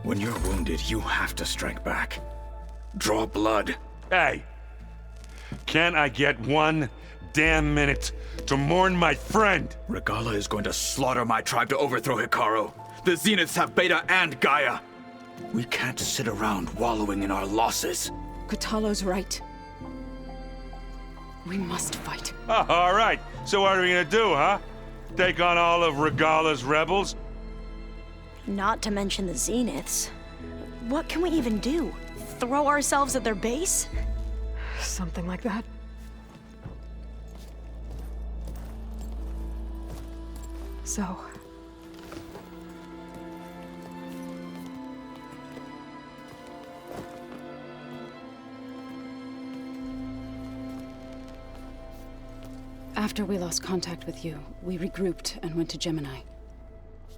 When you're wounded, you have to strike back. Draw blood. Hey! Can't I get one damn minute to mourn my friend? Regala is going to slaughter my tribe to overthrow Hikaru. The Zeniths have Beta and Gaia. We can't sit around wallowing in our losses. Kotallo's right. We must fight. Oh, all right. So what are we gonna do, huh? Take on all of Regala's rebels? Not to mention the Zeniths. What can we even do? Throw ourselves at their base? Something like that. So... After we lost contact with you, we regrouped and went to Gemini.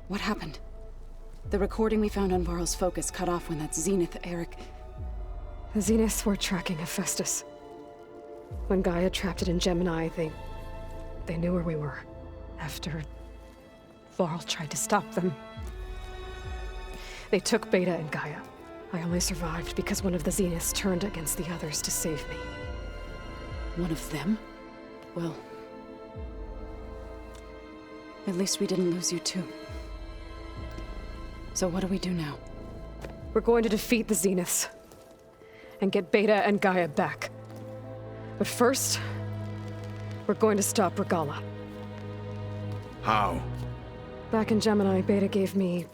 What happened? The recording we found on Varl's focus cut off when that Zenith Eric... The Zeniths were tracking Hephaestus. When Gaia trapped it in Gemini, they knew where we were. After Varl tried to stop them. They took Beta and Gaia. I only survived because one of the Zeniths turned against the others to save me. One of them? Well... at least we didn't lose you too. So what do we do now? We're going to defeat the Zeniths. And get Beta and Gaia back. But first, we're going to stop Regala. How? Back in Gemini, Beta gave me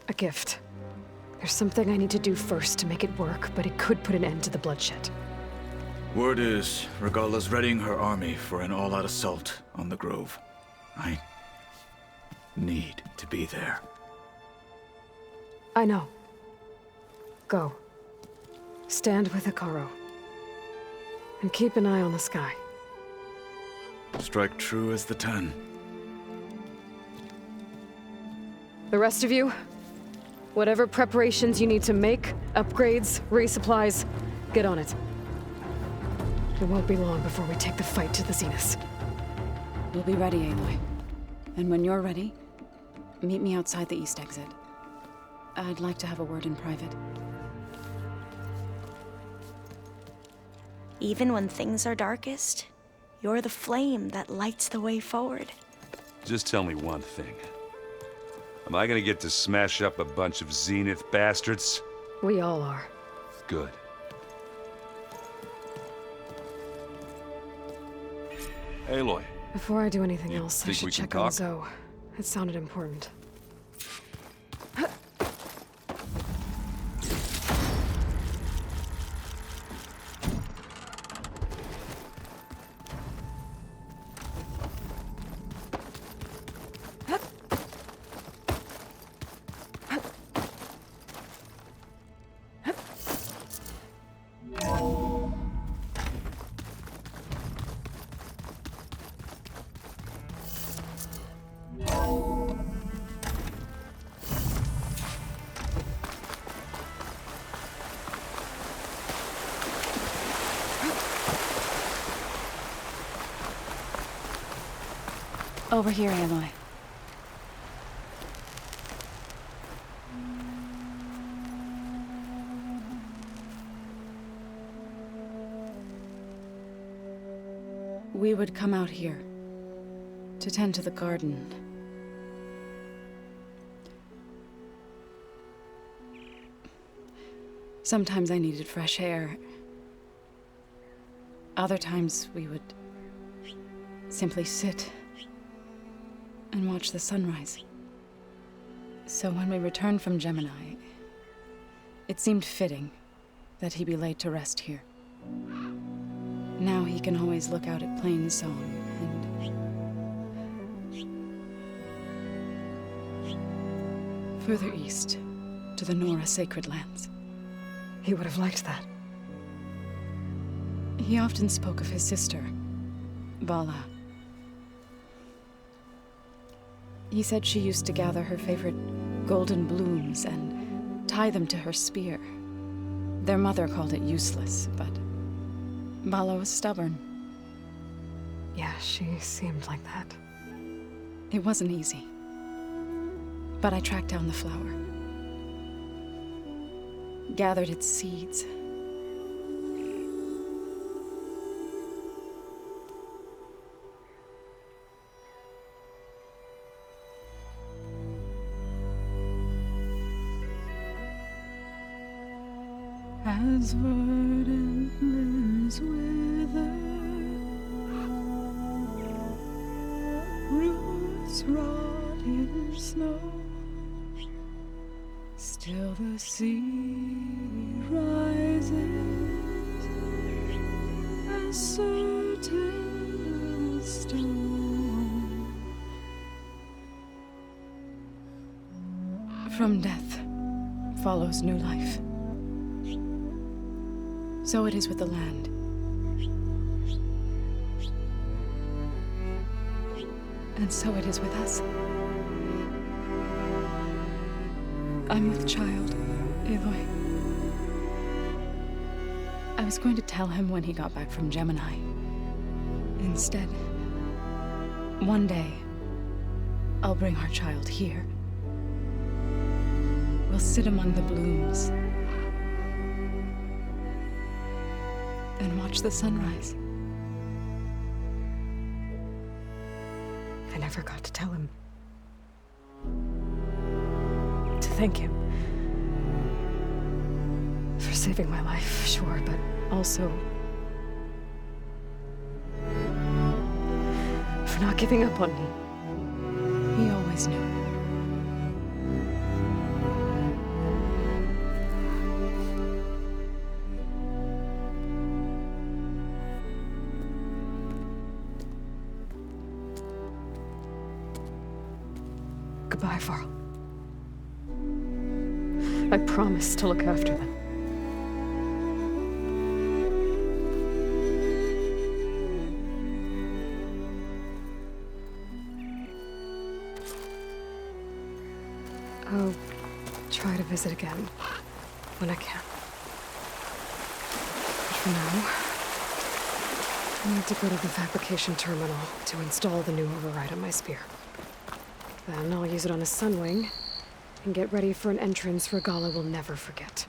a gift. There's something I need to do first to make it work, but it could put an end to the bloodshed. Word is, Regala's readying her army for an all-out assault on the Grove. I need to be there. I know. Go. Stand with Hikaru. And keep an eye on the sky. Strike true as the 10. The rest of you, whatever preparations you need to make, upgrades, resupplies, get on it. It won't be long before we take the fight to the Zeniths. We'll be ready, Aloy. And when you're ready, meet me outside the east exit. I'd like to have a word in private. Even when things are darkest, you're the flame that lights the way forward. Just tell me one thing. Am I gonna get to smash up a bunch of Zenith bastards? We all are. Good. Aloy. Before I do anything else, I think should we can check on talk? Zoe. It sounded important. Over here, Aloy. We would come out here to tend to the garden. Sometimes I needed fresh air. Other times we would simply sit and watch the sunrise. So when we returned from Gemini, it seemed fitting that he be laid to rest here. Now he can always look out at Plain Song and further east to the Nora Sacred Lands. He would have liked that. He often spoke of his sister, Bala. He said she used to gather her favorite golden blooms and tie them to her spear. Their mother called it useless, but Bala was stubborn. Yeah, she seemed like that. It wasn't easy. But I tracked down the flower. Gathered its seeds. As verdant limbs wither, roots rot in snow, still the seed rises, as certain as stone. From death follows new life. So it is with the land. And so it is with us. I'm with child, Aloy. I was going to tell him when he got back from Gemini. Instead, one day, I'll bring our child here. We'll sit among the blooms and watch the sunrise. I never got to tell him. To thank him. For saving my life, sure, but also for not giving up on me. He always knew. Goodbye, Varl. I promise to look after them. I'll try to visit again when I can. But for now, I need to go to the fabrication terminal to install the new override on my spear. Then I'll use it on a sunwing and get ready for an entrance Regala will never forget.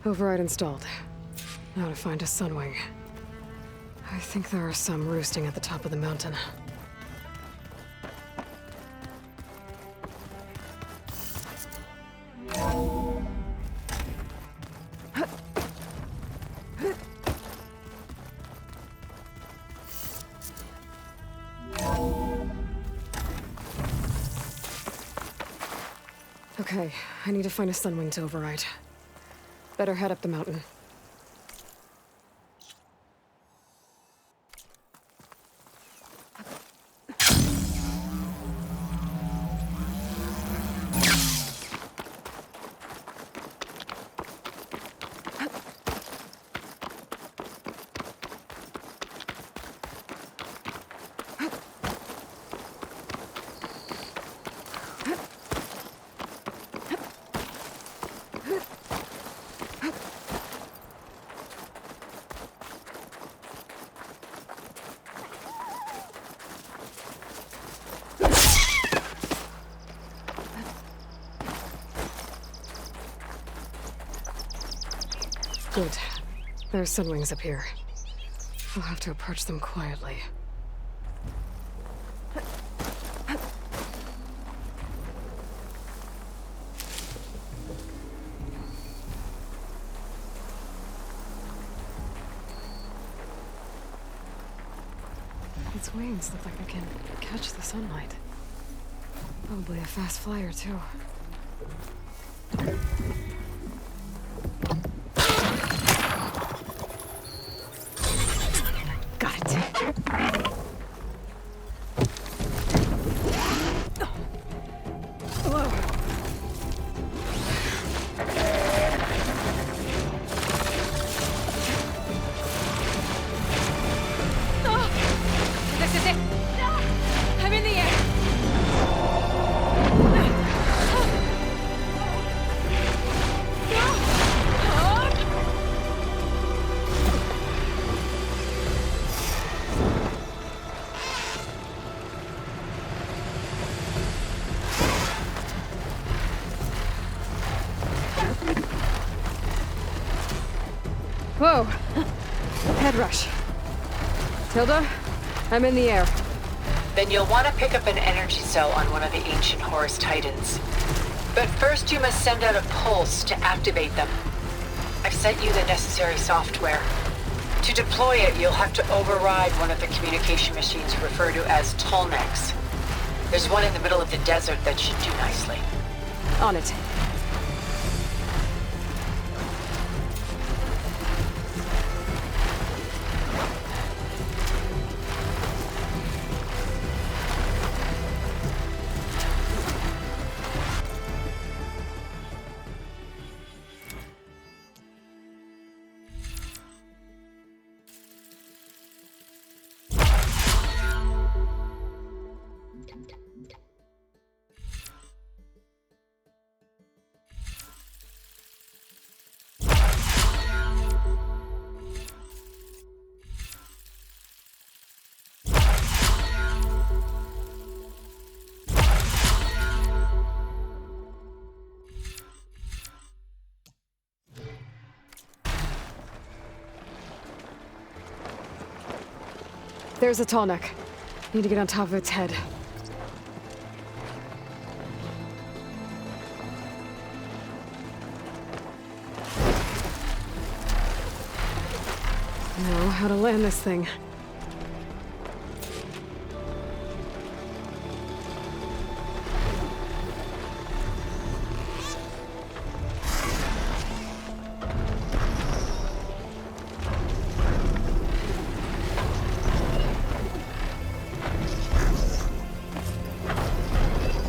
Override installed. Now to find a sunwing. I think there are some roosting at the top of the mountain. Okay, I need to find a sunwing to override. Better head up the mountain. Good. There are sunwings up here. I'll have to approach them quietly. Its wings look like they can catch the sunlight. Probably a fast flyer, too. Whoa! Head rush. Tilda, I'm in the air. Then you'll want to pick up an energy cell on one of the ancient Horus Titans. But first you must send out a pulse to activate them. I've sent you the necessary software. To deploy it, you'll have to override one of the communication machines you refer to as Tolnecs. There's one in the middle of the desert that should do nicely. On it. There's a tall neck. Need to get on top of its head. Know how to land this thing.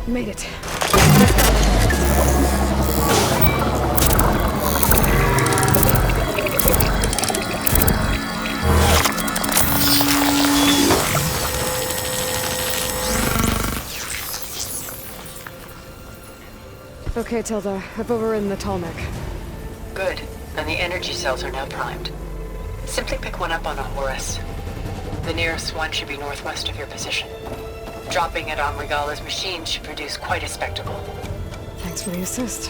Made it. Okay, Tilda. I've overridden the tall neck. Good. And the energy cells are now primed. Simply pick one up on a Horus. The nearest one should be northwest of your position. Dropping it on Regala's machine should produce quite a spectacle. Thanks for the assist.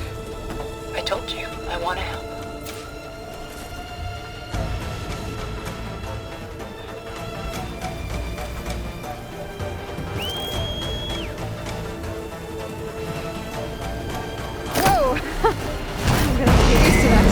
I told you, I want to help. Whoa! I'm gonna have to get used to that.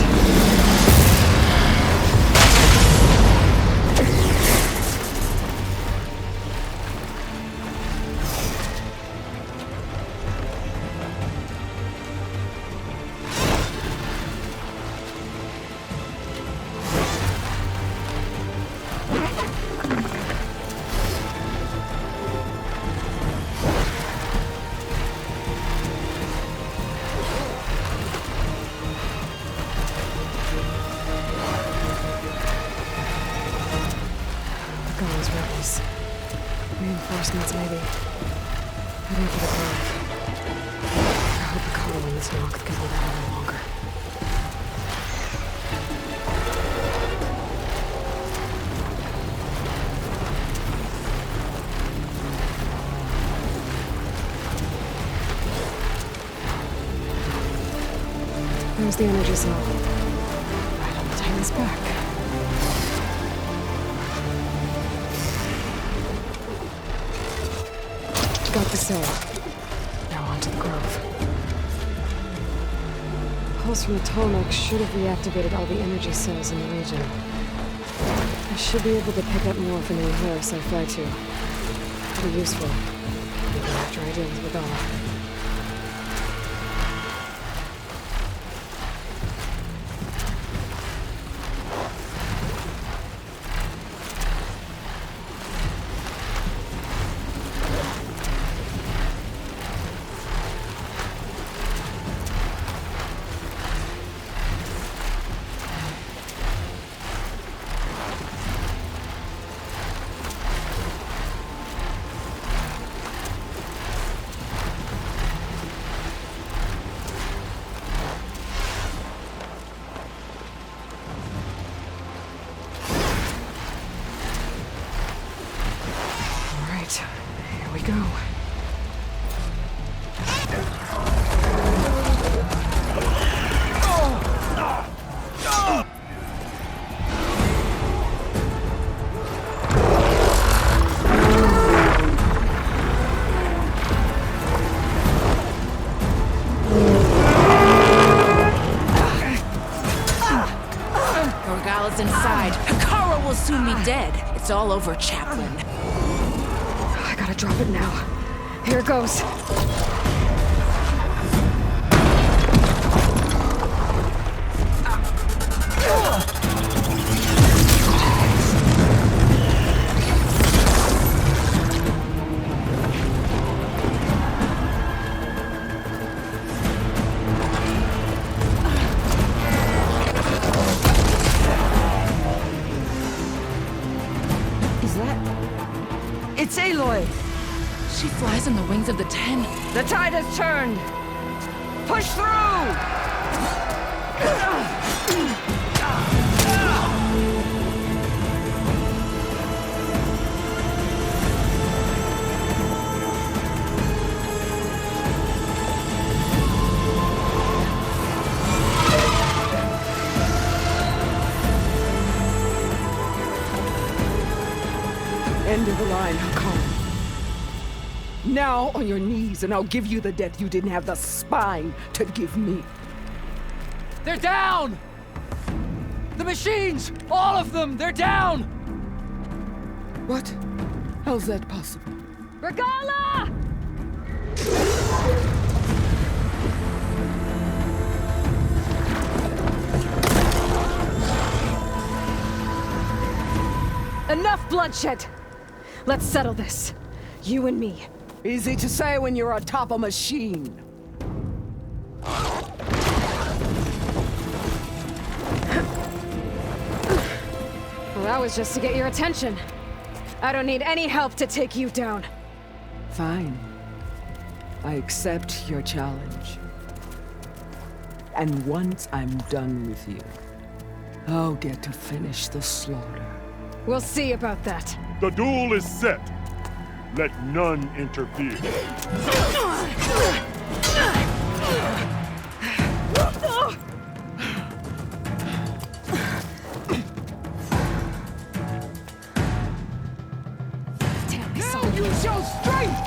Regala's rebels. Reinforcements, maybe. Heading for the grove. I hope the collar on this knock can hold out any longer. There's the energy cell. Right on the Titan's back. Got the cell. Now on to the grove. The pulse from the Tolneck should have reactivated all the energy cells in the region. I should be able to pick up more from any Horus I fly to. Pretty useful. Even after I deal with Regala. Here we go. Regala's inside. Hikaru will soon be dead. It's all over, Chaplain. I gotta drop it now. Here goes. It's Aloy! She flies on the wings of the Ten. The tide has turned! Push through! End of the line, Hikaru. Now on your knees, and I'll give you the death you didn't have the spine to give me. They're down! The machines! All of them! They're down! What? How's that possible? Regala! Enough bloodshed! Let's settle this. You and me. Easy to say when you're atop a machine. Well, that was just to get your attention. I don't need any help to take you down. Fine. I accept your challenge. And once I'm done with you, I'll get to finish the slaughter. We'll see about that. The duel is set. Let none interfere. Damn, I saw Now you show strength!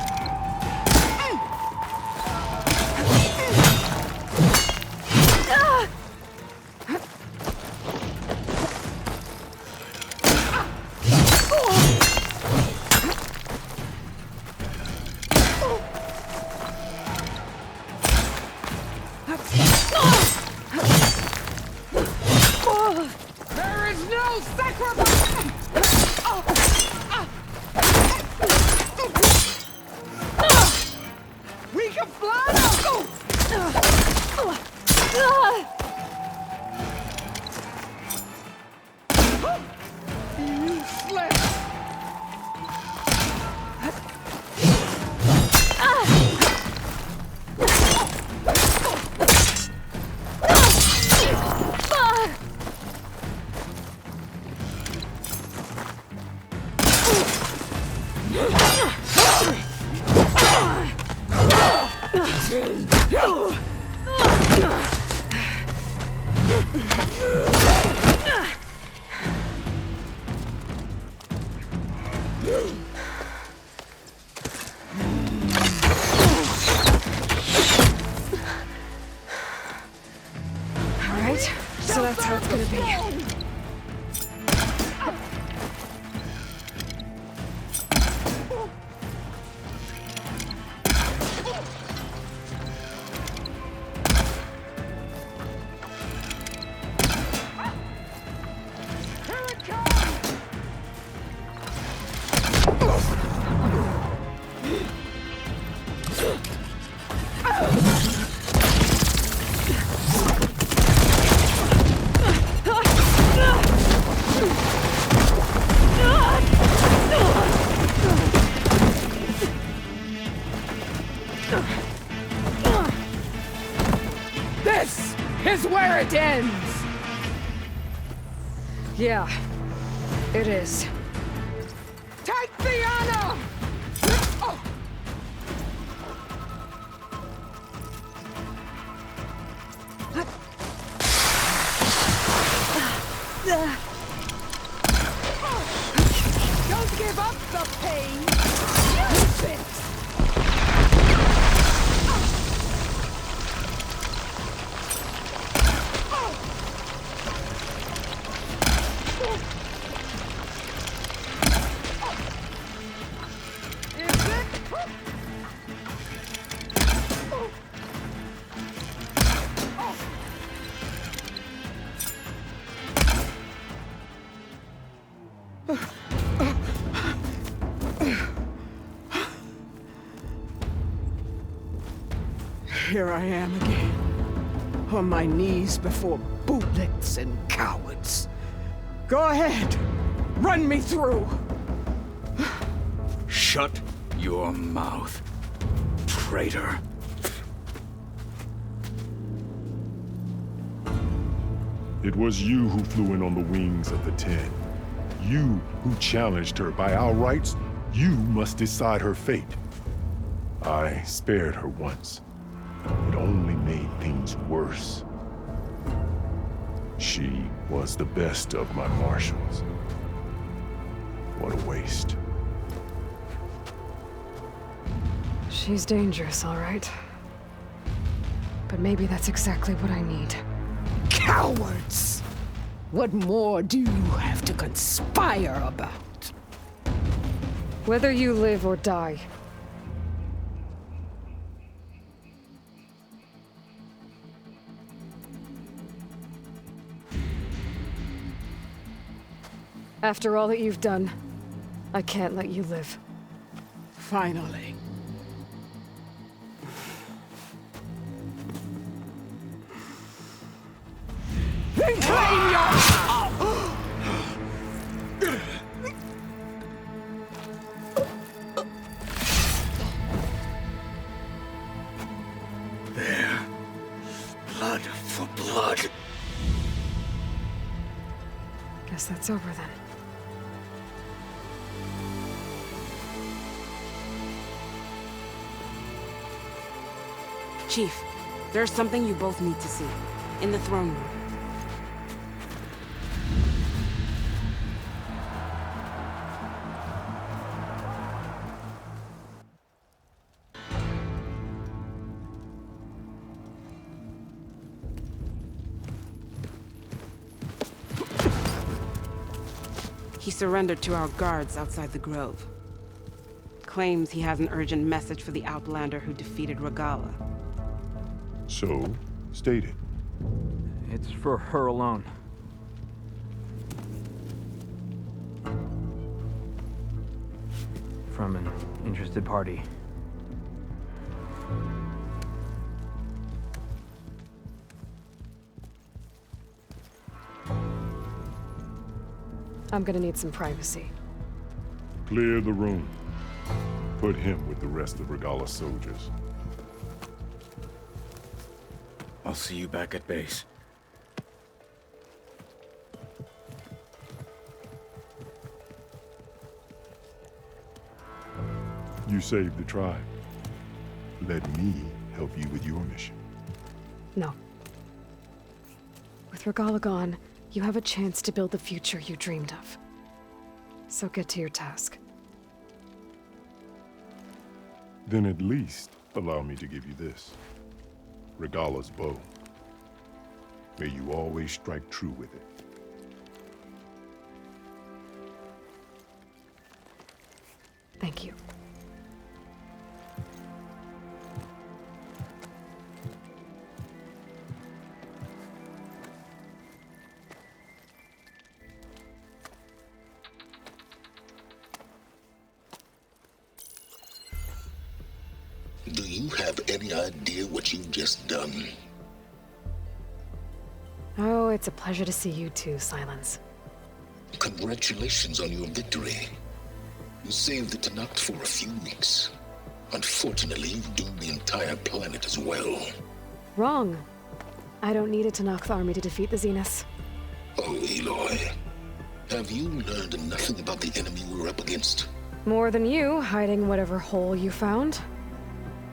There is no sacrifice! We can fly now! Useless! Alright, so that's how it's gonna be. This is where it ends! Yeah, it is. Take the honor! Oh. Don't give up the pain! Use it! Here I am again, on my knees before bootlets and cowards. Go ahead, run me through. Shut your mouth, traitor. It was you who flew in on the wings of the 10. You who challenged her. By our rights, you must decide her fate. I spared her once. It only made things worse. She was the best of my marshals. What a waste. She's dangerous, all right. But maybe that's exactly what I need. Cowards! What more do you have to conspire about? Whether you live or die. After all that you've done, I can't let you live. Finally. Then claim your... There. Blood for blood. Guess that's over then. Chief, there's something you both need to see. In the throne room. He surrendered to our guards outside the grove. Claims he has an urgent message for the Outlander who defeated Regala. So, state it. It's for her alone. From an interested party. I'm gonna need some privacy. Clear the room. Put him with the rest of Regala's soldiers. I'll see you back at base. You saved the tribe. Let me help you with your mission. No. With Regala gone, you have a chance to build the future you dreamed of. So get to your task. Then at least allow me to give you this. Regala's bow. May you always strike true with it. Thank you. Do you have any idea what you've just done? Oh, it's a pleasure to see you too, Silence. Congratulations on your victory. You saved the Tenakth for a few weeks. Unfortunately, you've doomed the entire planet as well. Wrong. I don't need a Tenakth army to defeat the Zeniths. Oh, Aloy. Have you learned nothing about the enemy we're up against? More than you, hiding whatever hole you found.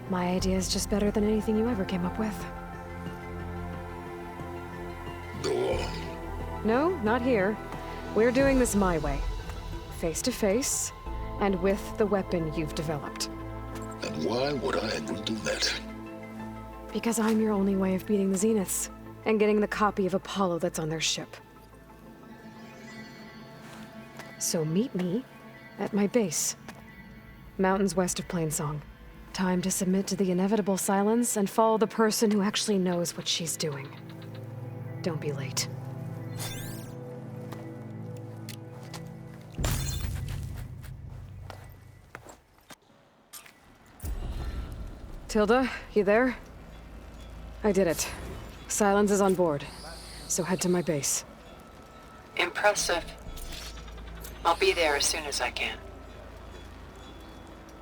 My idea is just better than anything you ever came up with. Go on. No, not here. We're doing this my way. Face to face, and with the weapon you've developed. And why would I agree to that? Because I'm your only way of beating the Zeniths, and getting the copy of Apollo that's on their ship. So meet me at my base. Mountains west of Plainsong. Time to submit to the inevitable silence and follow the person who actually knows what she's doing. Don't be late. Tilda, you there? I did it. Silence is on board, so head to my base. Impressive. I'll be there as soon as I can.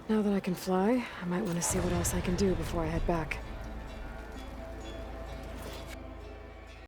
Now that I can fly, I might want to see what else I can do before I head back.